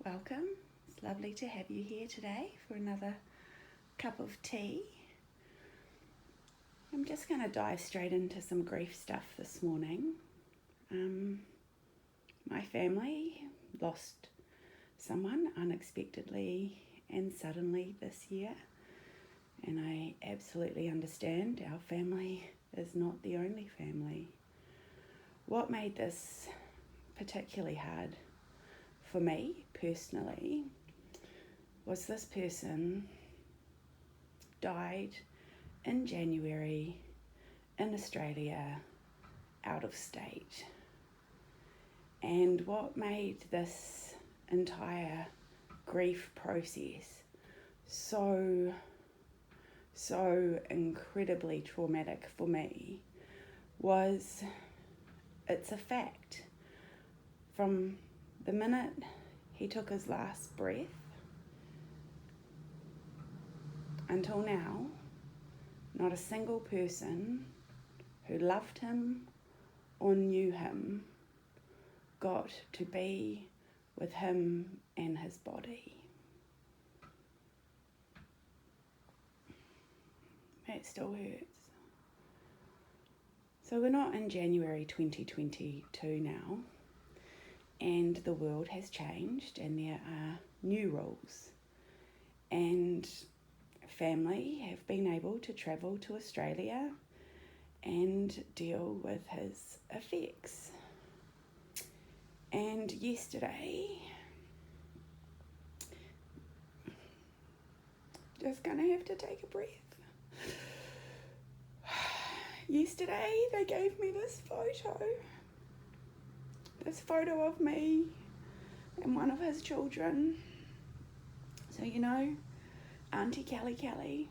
welcome. It's lovely to have you here today for another cup of tea. I'm just going to dive straight into some grief stuff this morning. My family lost someone unexpectedly and suddenly this year, and I absolutely understand our family is not the only family. What made this particularly hard for me personally was this person died in January in Australia, out of state. And what made this entire grief process so incredibly traumatic for me was it's a fact. From the minute he took his last breath until now, not a single person who loved him or knew him got to be with him and his body. It still hurts. So we're not in January 2022 now, and the world has changed and there are new rules, and family have been able to travel to Australia and deal with his effects. And yesterday, just gonna have to take a breath. Yesterday they gave me this photo of me and one of his children. So Aunty Kk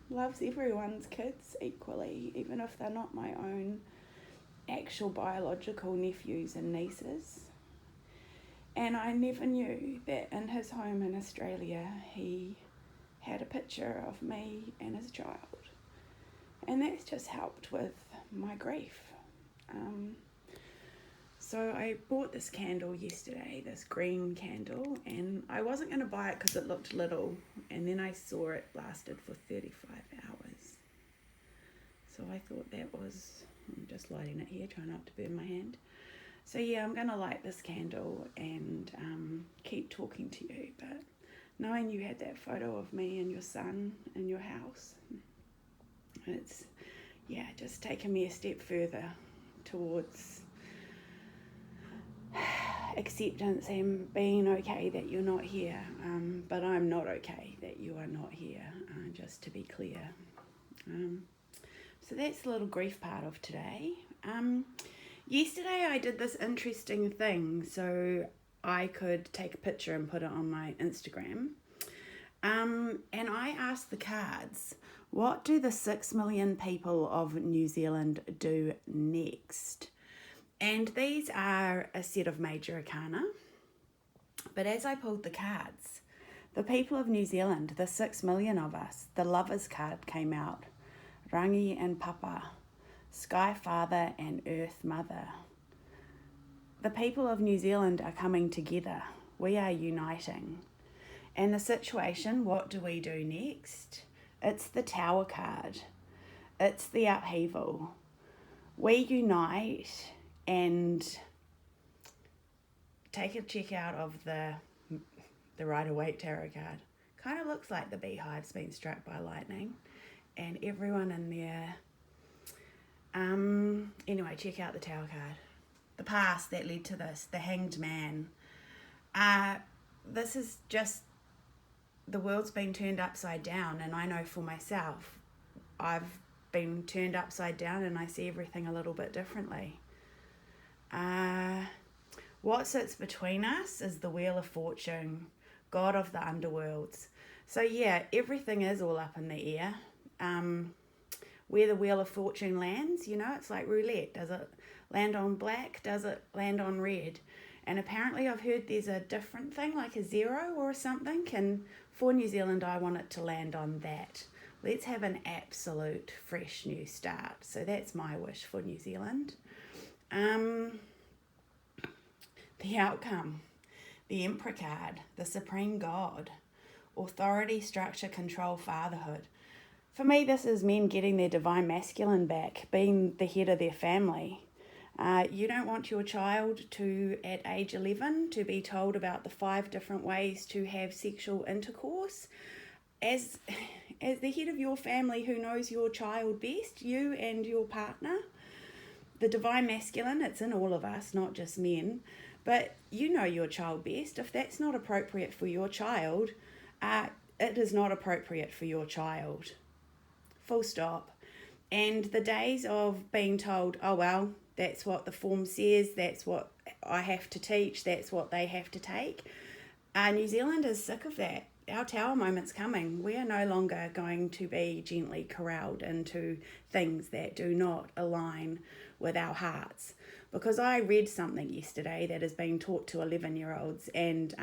loves everyone's kids equally, even if they're not my own actual biological nephews and nieces. And I never knew that in his home in Australia he had a picture of me and his child. And that's just helped with my grief. So I bought this candle yesterday, this green candle, and I wasn't going to buy it because it looked little, and then I saw it lasted for 35 hours. So I thought I'm just lighting it here, trying not to burn my hand. So yeah, I'm going to light this candle and keep talking to you, but knowing you had that photo of me and your son in your house, it's just taken me a step further towards acceptance and being okay that you're not here, but I'm not okay that you are not here, just to be clear. So that's the little grief part of today. Yesterday I did this interesting thing so I could take a picture and put it on my Instagram, and I asked the cards, what do the 6 million people of New Zealand do next? And these are a set of major arcana. But as I pulled the cards, the people of New Zealand, the 6 million of us, the Lovers card came out. Rangi and Papa, Sky Father and Earth Mother. The people of New Zealand are coming together. We are uniting. And the situation, what do we do next? It's the Tower card. It's the upheaval. We unite and take a check out of the Rider-Waite Tarot card. Kind of looks like the beehive's been struck by lightning and everyone in there. Anyway, check out the Tower card. The past that led to this, the Hanged Man. This is just, the world's been turned upside down, and I know for myself, I've been turned upside down and I see everything a little bit differently. What sits between us is the Wheel of Fortune, God of the underworlds. So yeah, everything is all up in the air. Where the Wheel of Fortune lands, it's like roulette. Does it land on black? Does it land on red? And apparently I've heard there's a different thing, like a 0 or something. And for New Zealand, I want it to land on that. Let's have an absolute fresh new start. So that's my wish for New Zealand. The outcome. the Emperor card, the Supreme God, authority, structure, control, fatherhood. For me, this is men getting their divine masculine back, being the head of their family. You don't want your child to, at age 11, to be told about the 5 different ways to have sexual intercourse. As the head of your family who knows your child best, you and your partner, the divine masculine, it's in all of us, not just men, but you know your child best. If that's not appropriate for your child, it is not appropriate for your child. Full stop. And the days of being told, oh well, that's what the form says, that's what I have to teach, that's what they have to take. New Zealand is sick of that. Our tower moment's coming. We are no longer going to be gently corralled into things that do not align with our hearts. Because I read something yesterday that is being taught to 11-year-olds, and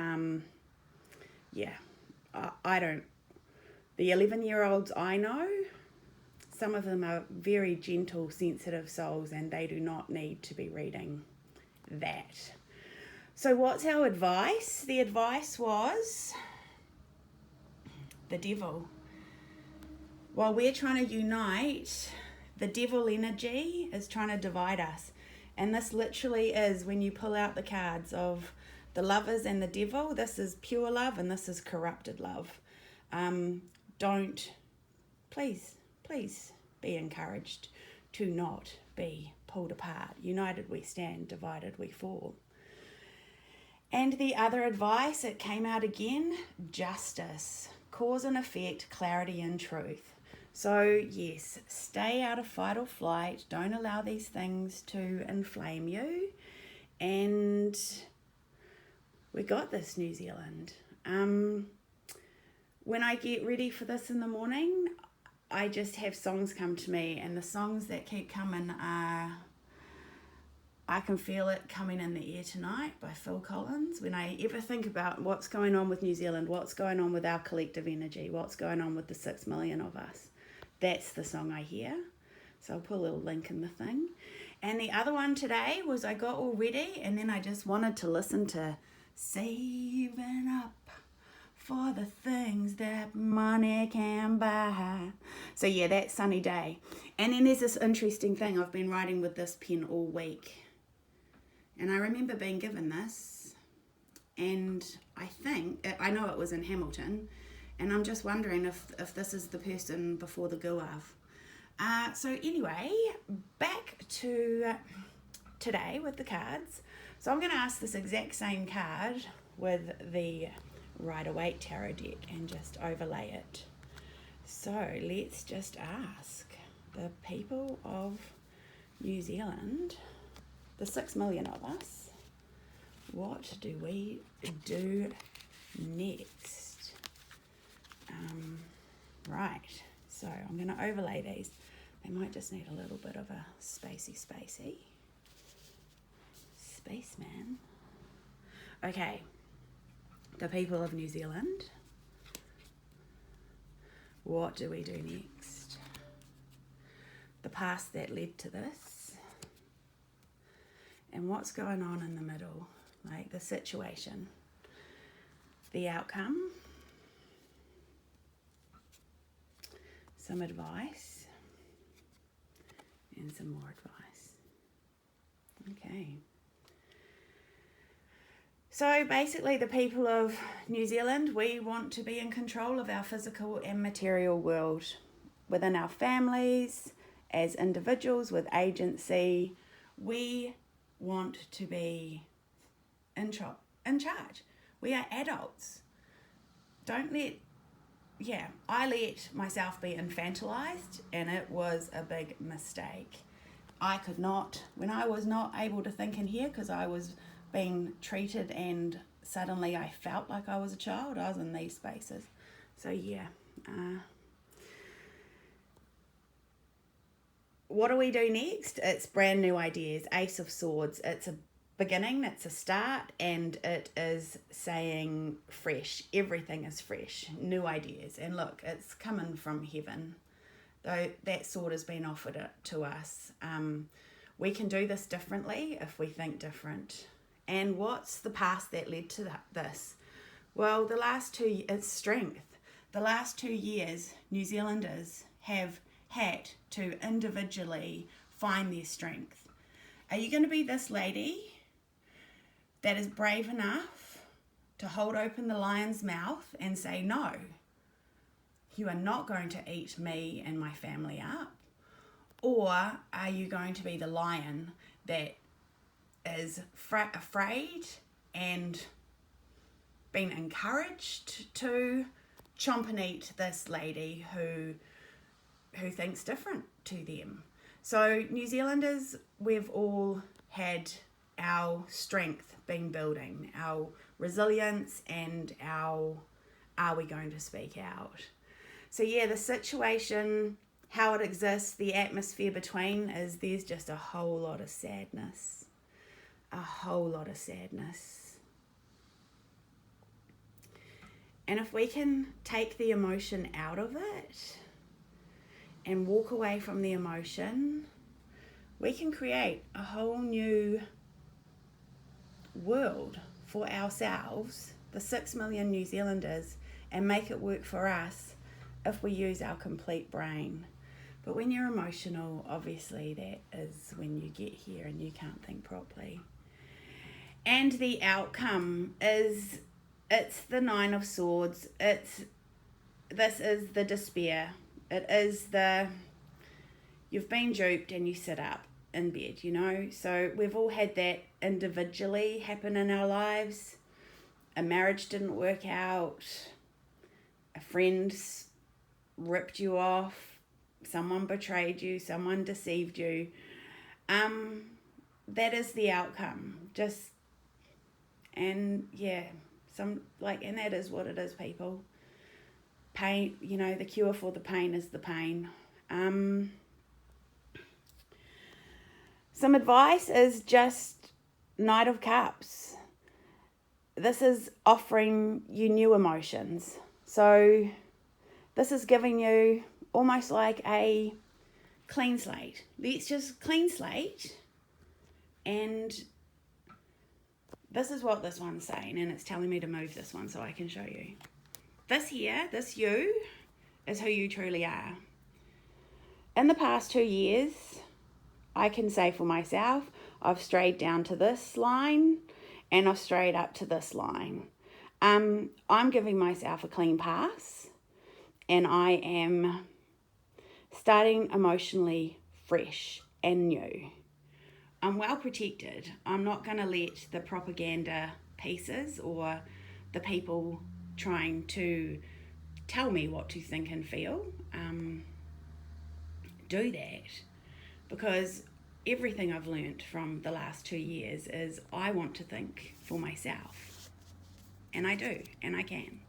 I don't. The 11-year-olds I know, some of them are very gentle, sensitive souls, and they do not need to be reading that. So what's our advice? The advice was the devil. While we're trying to unite, the devil energy is trying to divide us. And this literally is, when you pull out the cards of the lovers and the devil, this is pure love and this is corrupted love. Please be encouraged to not be pulled apart. United we stand, divided we fall. And the other advice, it came out again, justice, cause and effect, clarity and truth. So yes, stay out of fight or flight. Don't allow these things to inflame you. And we got this, New Zealand. When I get ready for this in the morning, I just have songs come to me, and the songs that keep coming are I Can Feel It Coming in the Air Tonight by Phil Collins. When I ever think about what's going on with New Zealand, what's going on with our collective energy, what's going on with the 6 million of us, that's the song I hear. So I'll put a little link in the thing. And the other one today was I got all ready, and then I just wanted to listen to Saving Up for the things that money can buy. So yeah, that sunny day. And then there's this interesting thing. I've been writing with this pen all week. And I remember being given this. And I know it was in Hamilton. And I'm just wondering if this is the person before the Guav. So anyway, back to today with the cards. So I'm going to ask this exact same card with the Rider-Waite Tarot deck and just overlay it. So let's just ask the people of New Zealand, the 6 million of us, what do we do next? Right, so I'm going to overlay these. They might just need a little bit of a spacey. Spaceman. Okay. The people of New Zealand, what do we do next? The past that led to this, and what's going on in the middle, like the situation, the outcome, some advice, and some more advice. Okay. So basically, the people of New Zealand, we want to be in control of our physical and material world within our families, as individuals with agency. We want to be in charge. We are adults. I let myself be infantilized, and it was a big mistake. When I was not able to think in here because I was being treated and suddenly I felt like I was a child, I was in these spaces. So yeah. What do we do next? It's brand new ideas. Ace of Swords. It's a beginning, it's a start, and it is saying fresh. Everything is fresh. New ideas. And look, it's coming from heaven. Though that sword has been offered to us. We can do this differently if we think different. And what's the past that led to this? Well, it's strength. The last 2 years, New Zealanders have had to individually find their strength. Are you going to be this lady that is brave enough to hold open the lion's mouth and say, no, you are not going to eat me and my family up? Or are you going to be the lion that is afraid and been encouraged to chomp and eat this lady who thinks different to them? So New Zealanders, we've all had our strength been building, our resilience and our are we going to speak out? So yeah, the situation, how it exists, the atmosphere between is there's just a whole lot of sadness. A whole lot of sadness. And if we can take the emotion out of it and walk away from the emotion, we can create a whole new world for ourselves, the 6 million New Zealanders, and make it work for us if we use our complete brain. But when you're emotional, obviously that is when you get here and you can't think properly. And the outcome is, it's the 9 of Swords. This is the despair. It is you've been duped and you sit up in bed, you know. So we've all had that individually happen in our lives. A marriage didn't work out. A friend ripped you off. Someone betrayed you. Someone deceived you. That is the outcome. And that is what it is, people. Pain, you know, the cure for the pain is the pain. Some advice is just Knight of Cups. This is offering you new emotions. So this is giving you almost like a clean slate. Let's just clean slate. And this is what this one's saying, and it's telling me to move this one so I can show you. This here, this you, is who you truly are. In the past 2 years, I can say for myself, I've strayed down to this line and I've strayed up to this line. I'm giving myself a clean pass, and I am starting emotionally fresh and new. I'm well protected. I'm not going to let the propaganda pieces or the people trying to tell me what to think and feel do that, because everything I've learnt from the last 2 years is I want to think for myself, and I do, and I can,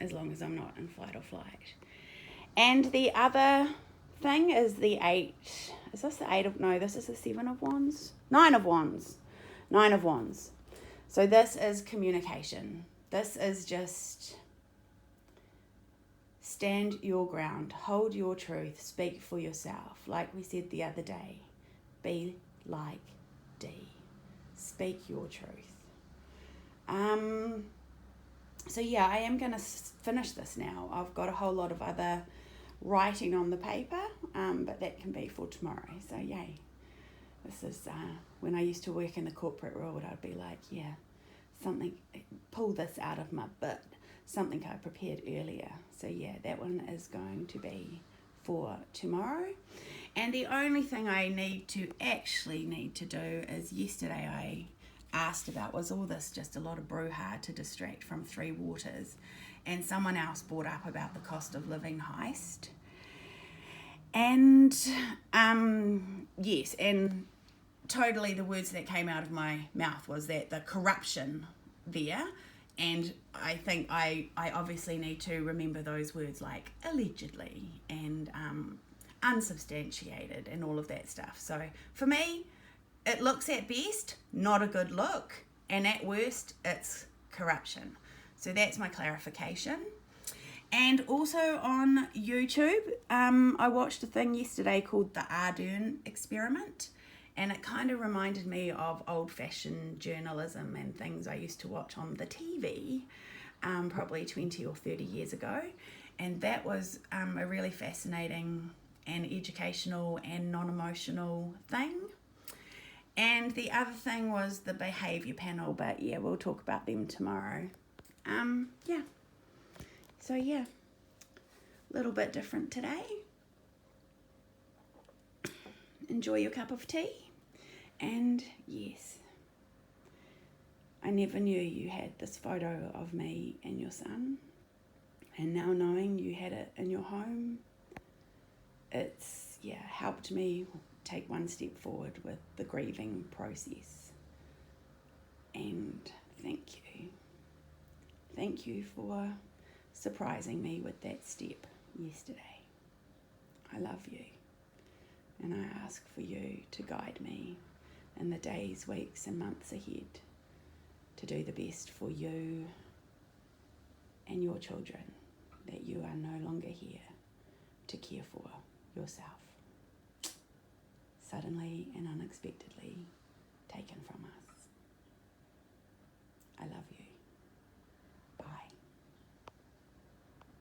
as long as I'm not in fight or flight. And the other thing is the 8. Is this the 8 of... No, this is the 7 of Wands. 9 of Wands. 9 of Wands. So this is communication. This is just stand your ground. Hold your truth. Speak for yourself. Like we said the other day. Be like D. Speak your truth. So yeah, I am going to finish this now. I've got a whole lot of other writing on the paper, but that can be for tomorrow. So yay. This is when I used to work in the corporate world, I'd be like, yeah, pull this out of my butt, something I prepared earlier. So yeah, that one is going to be for tomorrow. And the only thing I need to do is, yesterday I asked about, was all this just a lot of brouhaha to distract from Three Waters? And someone else brought up about the cost of living heist. And yes, and totally the words that came out of my mouth was that the corruption there, and I think I obviously need to remember those words like allegedly and unsubstantiated and all of that stuff. So for me, it looks at best not a good look, and at worst it's corruption. So that's my clarification. And also on YouTube, I watched a thing yesterday called the Ardern Experiment, And it kind of reminded me of old-fashioned journalism and things I used to watch on the TV probably 20 or 30 years ago. And that was a really fascinating and educational and non-emotional thing. And the other thing was the behaviour panel, but yeah, we'll talk about them tomorrow. Yeah. So yeah, a little bit different today. Enjoy your cup of tea. And yes, I never knew you had this photo of me and your son. And now knowing you had it in your home, it's helped me take one step forward with the grieving process. And thank you. Thank you for surprising me with that step yesterday. I love you. And I ask for you to guide me in the days, weeks and months ahead to do the best for you and your children that you are no longer here to care for yourself. Suddenly and unexpectedly taken from us.